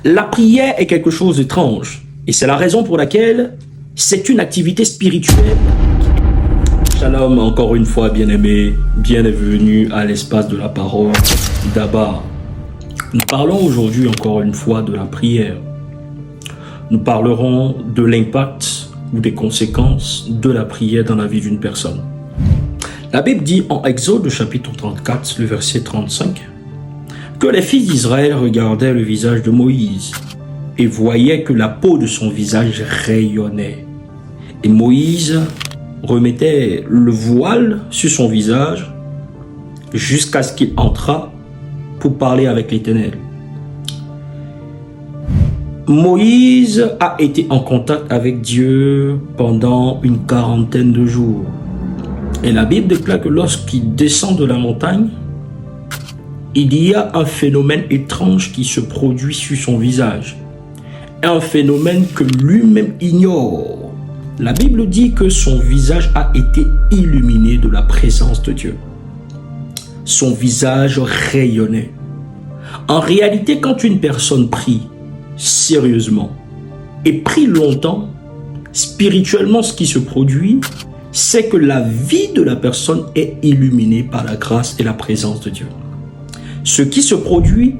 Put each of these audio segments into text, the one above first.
La prière est quelque chose d'étrange et c'est la raison pour laquelle c'est une activité spirituelle. Shalom, encore une fois, bien-aimés, bienvenue à l'espace de la parole d'Abba. Nous parlons aujourd'hui encore une fois de la prière. Nous parlerons de l'impact ou des conséquences de la prière dans la vie d'une personne. La Bible dit en Exode chapitre 34, le verset 35, que les fils d'Israël regardaient le visage de Moïse et voyaient que la peau de son visage rayonnait. Et Moïse remettait le voile sur son visage jusqu'à ce qu'il entrât pour parler avec l'Éternel. Moïse a été en contact avec Dieu pendant une quarantaine de jours. Et la Bible déclare que lorsqu'il descend de la montagne, il y a un phénomène étrange qui se produit sur son visage. Un phénomène que lui-même ignore. La Bible dit que son visage a été illuminé de la présence de Dieu. Son visage rayonnait. En réalité, quand une personne prie sérieusement et prie longtemps, spirituellement, ce qui se produit, c'est que la vie de la personne est illuminée par la grâce et la présence de Dieu. Ce qui se produit,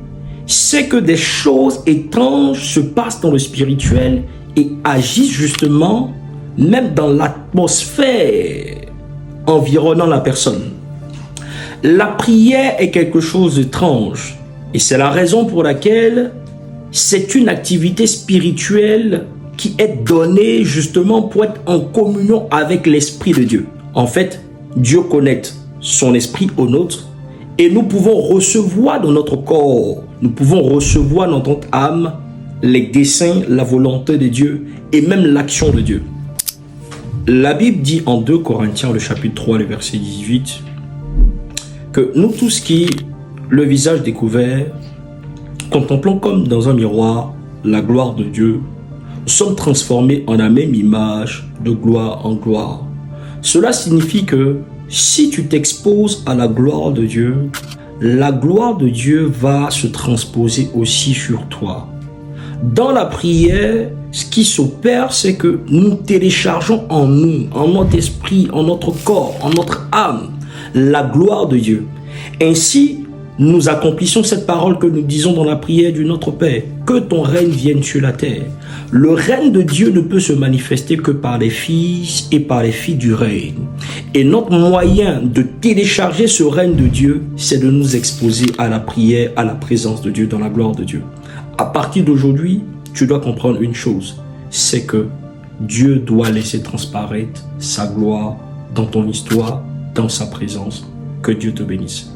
c'est que des choses étranges se passent dans le spirituel et agissent justement même dans l'atmosphère environnant la personne. La prière est quelque chose d'étrange et c'est la raison pour laquelle c'est une activité spirituelle qui est donnée justement pour être en communion avec l'Esprit de Dieu. En fait, Dieu connecte son esprit au nôtre et nous pouvons recevoir dans notre corps, nous pouvons recevoir dans notre âme les desseins, la volonté de Dieu et même l'action de Dieu. La Bible dit en 2 Corinthiens, le chapitre 3, le verset 18, que nous tous qui, le visage découvert, contemplons comme dans un miroir la gloire de Dieu, sommes transformés en la même image de gloire en gloire. Cela signifie que si tu t'exposes à la gloire de Dieu, la gloire de Dieu va se transposer aussi sur toi. Dans la prière, ce qui s'opère, c'est que nous téléchargeons en nous, en notre esprit, en notre corps, en notre âme, la gloire de Dieu. Ainsi, nous accomplissons cette parole que nous disons dans la prière du Notre Père. Que ton règne vienne sur la terre. Le règne de Dieu ne peut se manifester que par les fils et par les filles du règne. Et notre moyen de télécharger ce règne de Dieu, c'est de nous exposer à la prière, à la présence de Dieu, dans la gloire de Dieu. À partir d'aujourd'hui, tu dois comprendre une chose, c'est que Dieu doit laisser transparaître sa gloire dans ton histoire, dans sa présence. Que Dieu te bénisse.